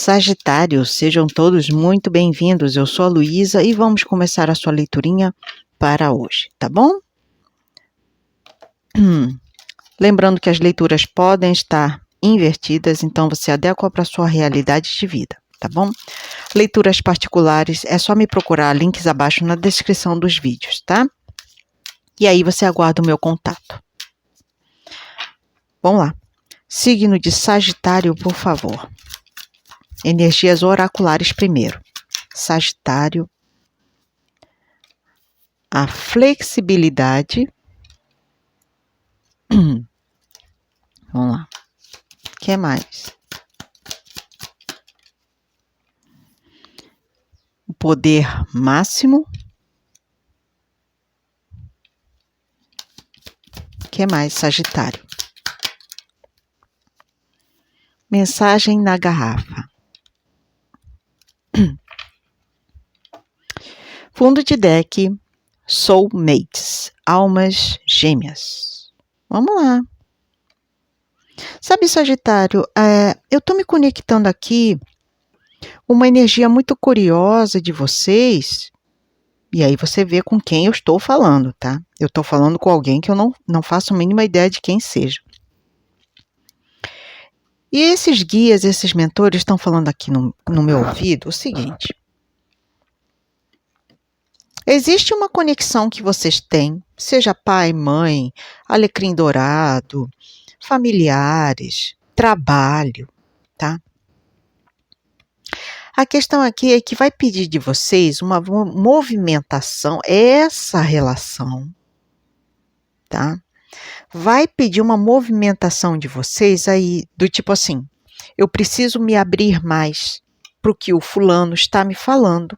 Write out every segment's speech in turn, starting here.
Sagitário, sejam todos muito bem-vindos. Eu sou a Luísa e vamos começar a sua leiturinha para hoje, tá bom? Lembrando que as leituras podem estar invertidas, então você adequa para a sua realidade de vida, tá bom? Leituras particulares, é só me procurar, links abaixo na descrição dos vídeos, tá? E aí você aguarda o meu contato. Vamos lá. Signo de Sagitário, por favor. Energias oraculares primeiro. Sagitário. A flexibilidade. Vamos lá. O que mais? O poder máximo. O que mais, Sagitário? Mensagem na garrafa. Fundo de deck, Soulmates, almas gêmeas. Vamos lá. Sabe, Sagitário, eu tô me conectando aqui, uma energia muito curiosa de vocês, e aí você vê com quem eu estou falando, tá? Eu estou falando com alguém que eu não faço a mínima ideia de quem seja. E esses guias, esses mentores estão falando aqui no meu ouvido o seguinte. Existe uma conexão que vocês têm, seja pai, mãe, alecrim dourado, familiares, trabalho, tá? A questão aqui é que vai pedir de vocês uma movimentação, essa relação, tá? Vai pedir uma movimentação de vocês aí, do tipo assim, eu preciso me abrir mais para o que o fulano está me falando.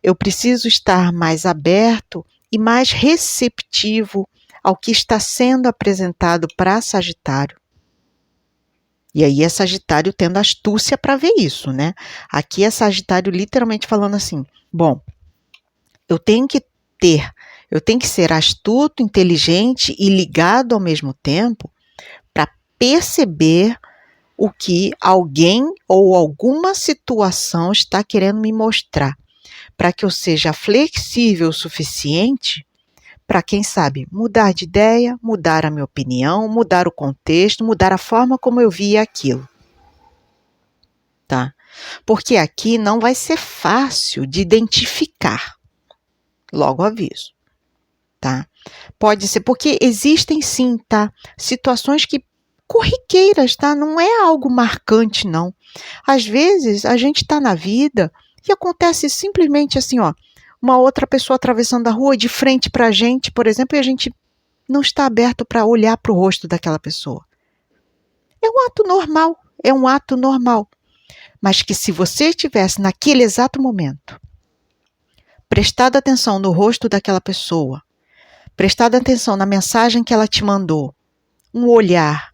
Eu preciso estar mais aberto e mais receptivo ao que está sendo apresentado para Sagitário. E aí é Sagitário tendo astúcia para ver isso, né? Aqui é Sagitário literalmente falando assim, bom, eu tenho que ser astuto, inteligente e ligado ao mesmo tempo para perceber o que alguém ou alguma situação está querendo me mostrar, para que eu seja flexível o suficiente para, quem sabe, mudar de ideia, mudar a minha opinião, mudar o contexto, mudar a forma como eu via aquilo. Tá? Porque aqui não vai ser fácil de identificar. Logo aviso. Tá? Pode ser, porque existem sim, tá? Situações que corriqueiras, tá? Não é algo marcante, não. Às vezes, a gente está na vida e acontece simplesmente assim, ó, uma outra pessoa atravessando a rua de frente para a gente, por exemplo, e a gente não está aberto para olhar para o rosto daquela pessoa. É um ato normal. Mas que se você estivesse naquele exato momento, prestado atenção no rosto daquela pessoa, prestado atenção na mensagem que ela te mandou, um olhar,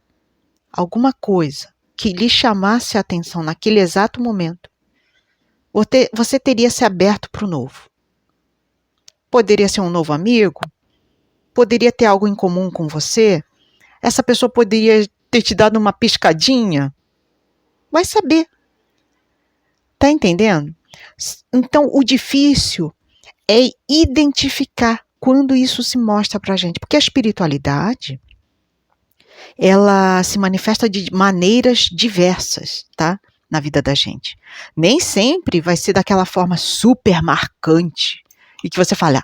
alguma coisa que lhe chamasse a atenção naquele exato momento, você teria se aberto para o novo. Poderia ser um novo amigo, poderia ter algo em comum com você, essa pessoa poderia ter te dado uma piscadinha, vai saber. Tá entendendo? Então, o difícil é identificar quando isso se mostra pra gente, porque a espiritualidade, ela se manifesta de maneiras diversas, tá? Na vida da gente. Nem sempre vai ser daquela forma super marcante e que você fala,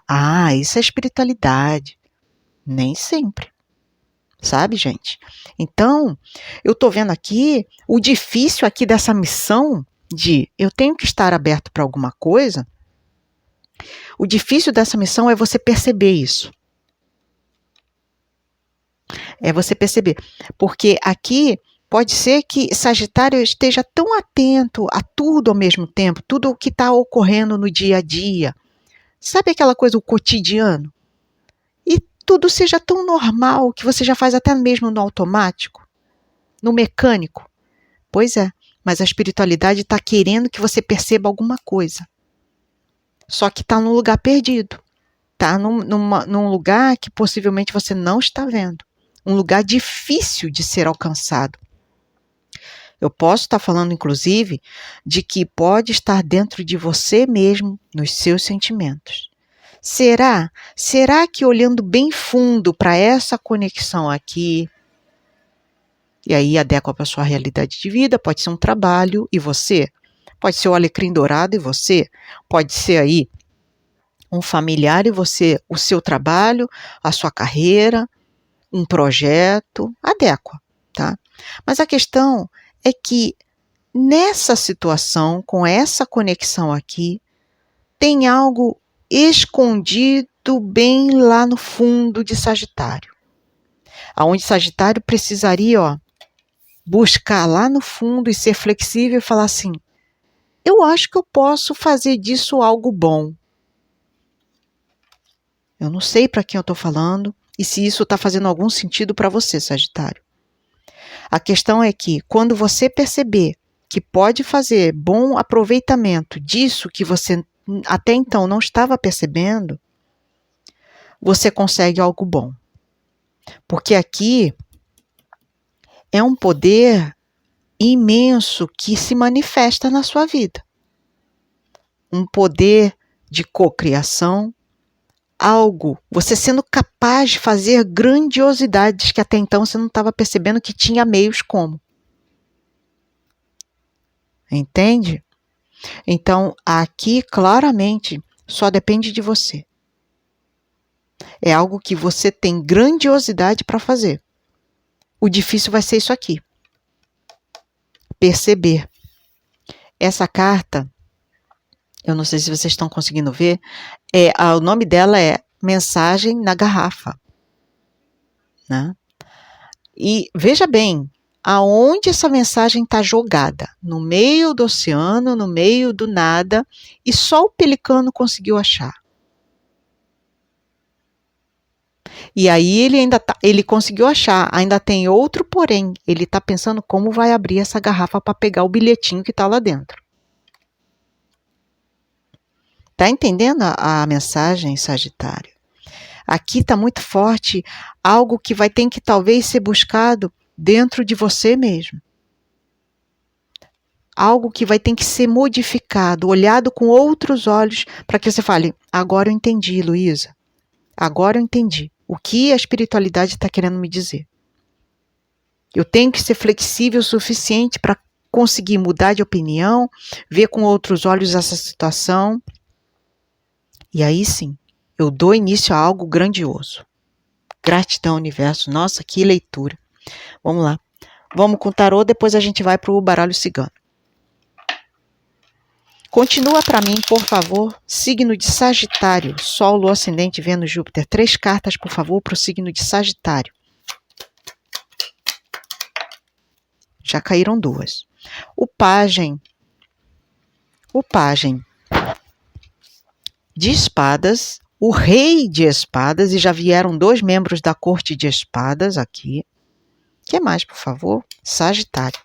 isso é espiritualidade. Nem sempre. Sabe, gente? Então, eu tô vendo aqui, o difícil aqui dessa missão de eu tenho que estar aberto para alguma coisa, o difícil dessa missão é você perceber isso. É você perceber. Porque aqui pode ser que Sagitário esteja tão atento a tudo ao mesmo tempo, tudo o que está ocorrendo no dia a dia. Sabe aquela coisa, o cotidiano? E tudo seja tão normal que você já faz até mesmo no automático, no mecânico. Pois é, mas a espiritualidade está querendo que você perceba alguma coisa. Só que está num lugar perdido. Está num lugar que possivelmente você não está vendo. Um lugar difícil de ser alcançado. Eu posso estar falando, inclusive, de que pode estar dentro de você mesmo, nos seus sentimentos. Será? Será que olhando bem fundo para essa conexão aqui, e aí adequa para a sua realidade de vida, pode ser um trabalho e você, pode ser o alecrim dourado e você, pode ser aí um familiar e você, o seu trabalho, a sua carreira, um projeto, adequa, tá? Mas a questão é que nessa situação, com essa conexão aqui, tem algo escondido bem lá no fundo de Sagitário. Aonde Sagitário precisaria, buscar lá no fundo e ser flexível e falar assim, eu acho que eu posso fazer disso algo bom. Eu não sei para quem eu estou falando e se isso está fazendo algum sentido para você, Sagitário. A questão é que quando você perceber que pode fazer bom aproveitamento disso que você até então não estava percebendo, você consegue algo bom. Porque aqui é um poder imenso que se manifesta na sua vida. Um poder de cocriação, algo, você sendo capaz de fazer grandiosidades que até então você não estava percebendo que tinha meios como. Entende? Então, aqui claramente só depende de você. É algo que você tem grandiosidade para fazer. O difícil vai ser isso aqui. Perceber. Essa carta, eu não sei se vocês estão conseguindo ver, o nome dela é Mensagem na Garrafa. Né? E veja bem, aonde essa mensagem está jogada? No meio do oceano, no meio do nada, e só o pelicano conseguiu achar. E aí ele conseguiu achar, ainda tem outro porém, ele está pensando como vai abrir essa garrafa para pegar o bilhetinho que está lá dentro. Tá entendendo a mensagem, Sagitário? Aqui está muito forte algo que vai ter que talvez ser buscado dentro de você mesmo. Algo que vai ter que ser modificado, olhado com outros olhos, para que você fale, agora eu entendi, Luísa. Agora eu entendi o que a espiritualidade está querendo me dizer. Eu tenho que ser flexível o suficiente para conseguir mudar de opinião, ver com outros olhos essa situação. E aí sim, eu dou início a algo grandioso. Gratidão, universo. Nossa, que leitura. Vamos lá. Vamos com o tarô, depois a gente vai para o baralho cigano. Continua para mim, por favor, signo de Sagitário, Sol, Lua, Ascendente, Vênus, Júpiter. 3 cartas, por favor, para o signo de Sagitário. Já caíram 2. O Pajem de Espadas, o Rei de Espadas, e já vieram 2 membros da Corte de Espadas aqui. O que mais, por favor? Sagitário.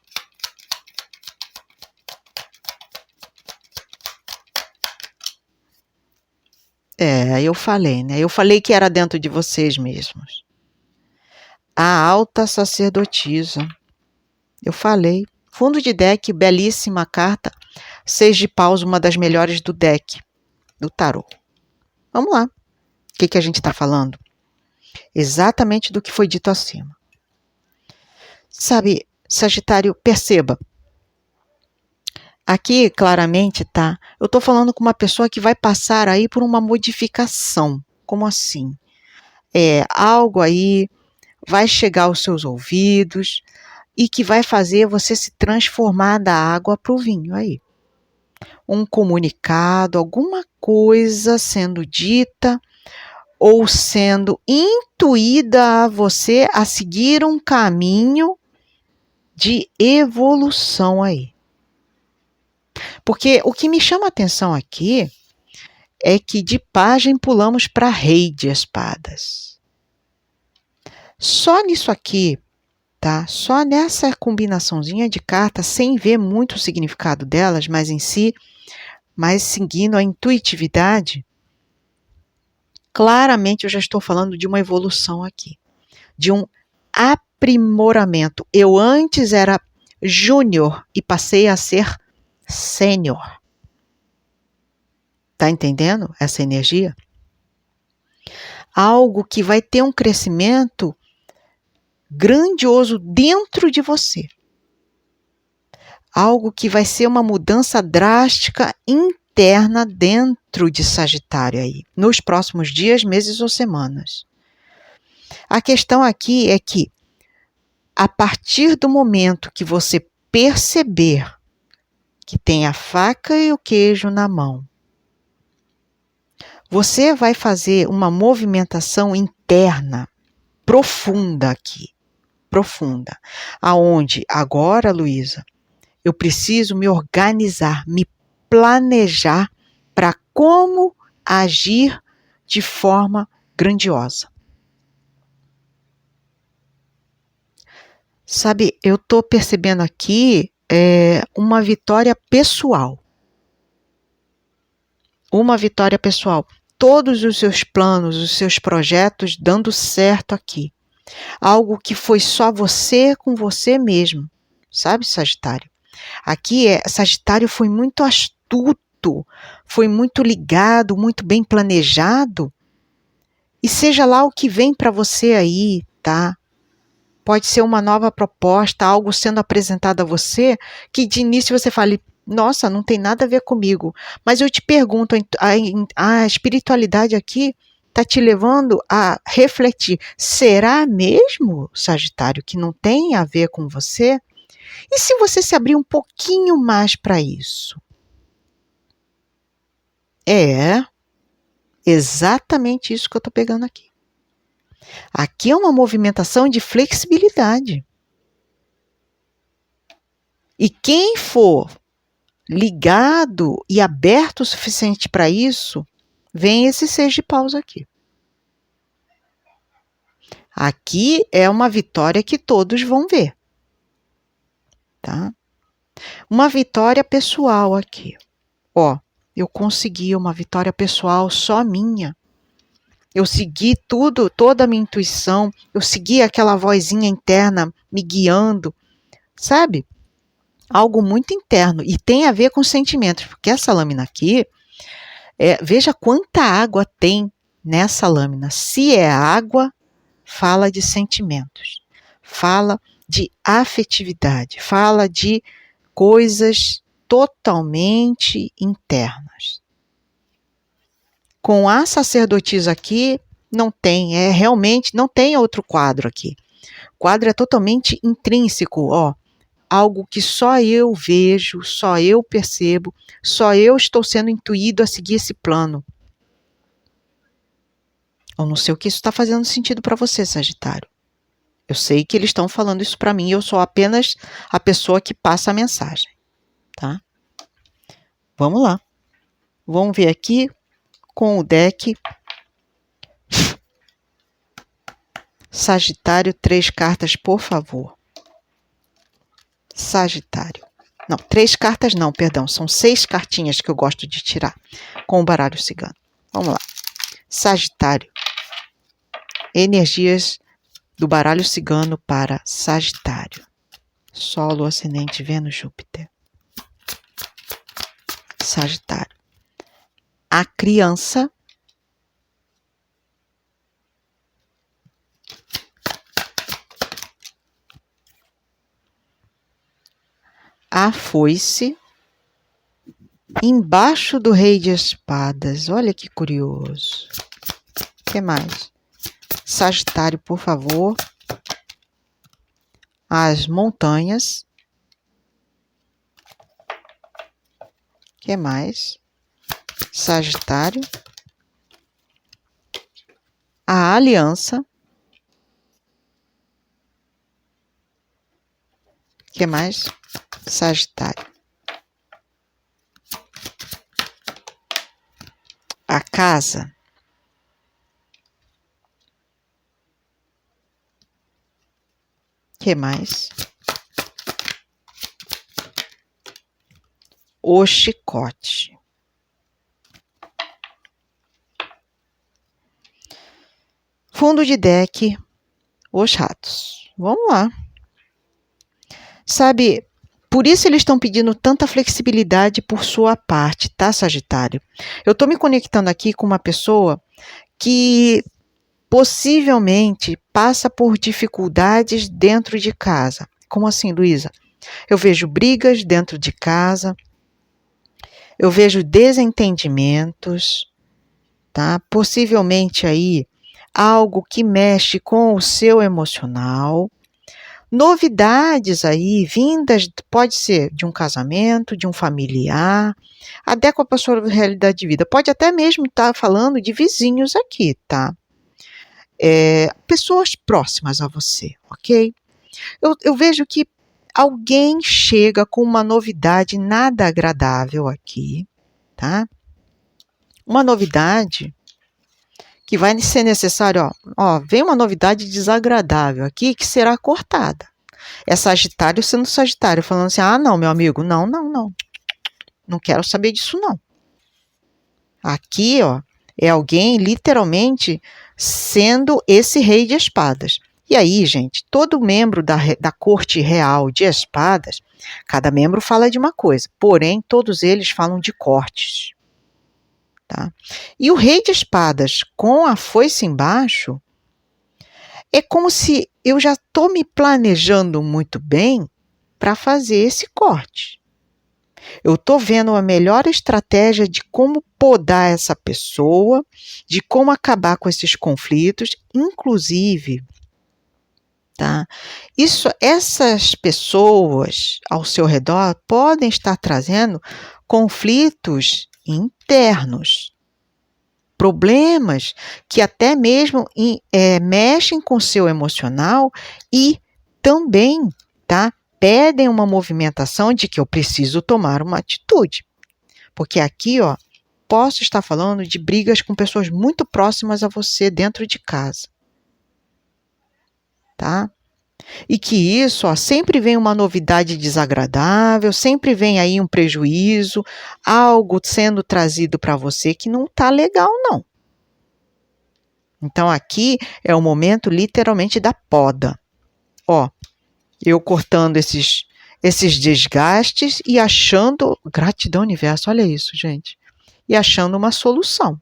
Eu falei, né? Eu falei que era dentro de vocês mesmos. A alta sacerdotisa. Eu falei. Fundo de deck, belíssima carta. 6 de paus, uma das melhores do deck, do tarô. Vamos lá. O que a gente está falando? Exatamente do que foi dito acima. Sabe, Sagitário, perceba. Aqui, claramente, tá? Eu estou falando com uma pessoa que vai passar aí por uma modificação. Como assim? Algo aí vai chegar aos seus ouvidos e que vai fazer você se transformar da água para o vinho aí. Um comunicado, alguma coisa sendo dita ou sendo intuída a você a seguir um caminho de evolução aí. Porque o que me chama a atenção aqui é que de Pajem pulamos para Rei de Espadas. Só nisso aqui, tá? Só nessa combinaçãozinha de cartas, sem ver muito o significado delas, mas em si, mas seguindo a intuitividade, claramente eu já estou falando de uma evolução aqui, de um aprimoramento. Eu antes era júnior e passei a ser sênior. Tá entendendo essa energia? Algo que vai ter um crescimento grandioso dentro de você. Algo que vai ser uma mudança drástica interna dentro de Sagitário aí, nos próximos dias, meses ou semanas. A questão aqui é que, a partir do momento que você perceber que tem a faca e o queijo na mão, você vai fazer uma movimentação interna profunda aqui, profunda, aonde agora, Luísa, eu preciso me organizar, me planejar para como agir de forma grandiosa. Sabe, eu estou percebendo aqui uma vitória pessoal. Uma vitória pessoal. Todos os seus planos, os seus projetos dando certo aqui. Algo que foi só você com você mesmo. Sabe, Sagitário? Aqui Sagitário foi muito astuto, foi muito ligado, muito bem planejado. E seja lá o que vem para você aí, tá? Pode ser uma nova proposta, algo sendo apresentado a você, que de início você fale, nossa, não tem nada a ver comigo. Mas eu te pergunto, a espiritualidade aqui está te levando a refletir. Será mesmo, Sagitário, que não tem a ver com você? E se você se abrir um pouquinho mais para isso? É exatamente isso que eu estou pegando aqui. Aqui é uma movimentação de flexibilidade. E quem for ligado e aberto o suficiente para isso, vem esse 6 de paus aqui. Aqui é uma vitória que todos vão ver. Tá? Uma vitória pessoal aqui. Ó, eu consegui uma vitória pessoal só minha. Eu segui tudo, toda a minha intuição, eu segui aquela vozinha interna me guiando, sabe? Algo muito interno e tem a ver com sentimentos, porque essa lâmina aqui, veja quanta água tem nessa lâmina. Se é água, fala de sentimentos, fala de afetividade, fala de coisas totalmente internas. Com a sacerdotisa aqui, não tem, realmente não tem outro quadro aqui. O quadro é totalmente intrínseco, ó. Algo que só eu vejo, só eu percebo, só eu estou sendo intuído a seguir esse plano. Eu não sei o que isso está fazendo sentido para você, Sagitário. Eu sei que eles estão falando isso para mim, eu sou apenas a pessoa que passa a mensagem, tá? Vamos lá. Vamos ver aqui com o deck Sagitário, 3 cartas, por favor. Sagitário. Não, 3 cartas não, perdão. São 6 cartinhas que eu gosto de tirar com o baralho cigano. Vamos lá. Sagitário. Energias do baralho cigano para Sagitário. Sol, Lua, Ascendente, Vênus, Júpiter. Sagitário. A criança. A foice. Embaixo do rei de espadas. Olha que curioso. O que mais? Sagitário, por favor. As montanhas. O que mais? Sagitário. A aliança. O que mais? Sagitário. A casa. O que mais? O chicote. Fundo de deck, os ratos. Vamos lá. Sabe, Por isso eles estão pedindo tanta flexibilidade por sua parte, tá, Sagitário? Eu estou me conectando aqui com uma pessoa que possivelmente passa por dificuldades dentro de casa. Como assim, Luísa? Eu vejo brigas dentro de casa, eu vejo desentendimentos, tá? Possivelmente aí algo que mexe com o seu emocional. Novidades aí, vindas, pode ser de um casamento, de um familiar, até com a sua realidade de vida. Pode até mesmo estar falando de vizinhos aqui, tá? Pessoas próximas a você, ok? Eu vejo que alguém chega com uma novidade nada agradável aqui, tá? Uma novidade que vai ser necessário, vem uma novidade desagradável aqui que será cortada. É Sagitário sendo Sagitário, falando assim, não, meu amigo, não, não quero saber disso, não. Aqui, é alguém literalmente sendo esse rei de espadas. E aí, gente, todo membro da corte real de espadas, cada membro fala de uma coisa, porém, todos eles falam de cortes. Tá? E o rei de espadas com a foice embaixo é como se eu já estou me planejando muito bem para fazer esse corte. Eu estou vendo a melhor estratégia de como podar essa pessoa, de como acabar com esses conflitos, inclusive, tá? Essas pessoas ao seu redor podem estar trazendo conflitos internos, problemas que até mesmo mexem com o seu emocional e também, tá? Pedem uma movimentação de que eu preciso tomar uma atitude. Porque aqui, posso estar falando de brigas com pessoas muito próximas a você dentro de casa. Tá? E que isso, sempre vem uma novidade desagradável, sempre vem aí um prejuízo, algo sendo trazido para você que não está legal, não. Então, aqui é o momento literalmente da poda. Eu cortando esses desgastes e achando, gratidão universo, olha isso, gente, e achando uma solução.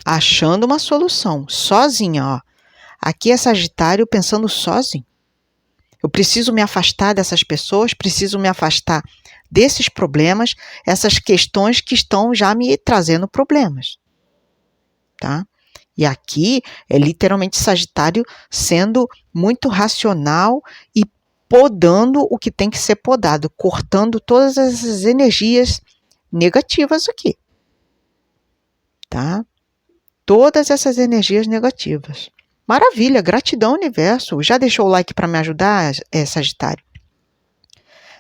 Achando uma solução, sozinha, Aqui é Sagitário pensando sozinho. Eu preciso me afastar dessas pessoas, preciso me afastar desses problemas, essas questões que estão já me trazendo problemas. Tá? E aqui é literalmente Sagitário sendo muito racional e podando o que tem que ser podado, cortando todas essas energias negativas aqui. Tá? Todas essas energias negativas. Maravilha, gratidão, universo. Já deixou o like para me ajudar, Sagitário?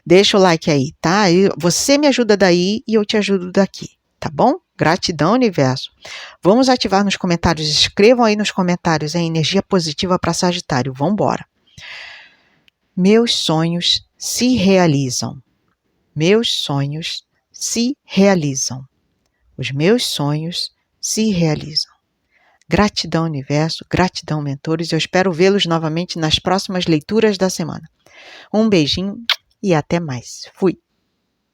Deixa o like aí, tá? Você me ajuda daí e eu te ajudo daqui, tá bom? Gratidão, universo. Vamos ativar nos comentários. Escrevam aí nos comentários a energia positiva para Sagitário. Vamos embora. Meus sonhos se realizam. Meus sonhos se realizam. Os meus sonhos se realizam. Gratidão, universo, gratidão, mentores. Eu espero vê-los novamente nas próximas leituras da semana. Um beijinho e até mais. Fui!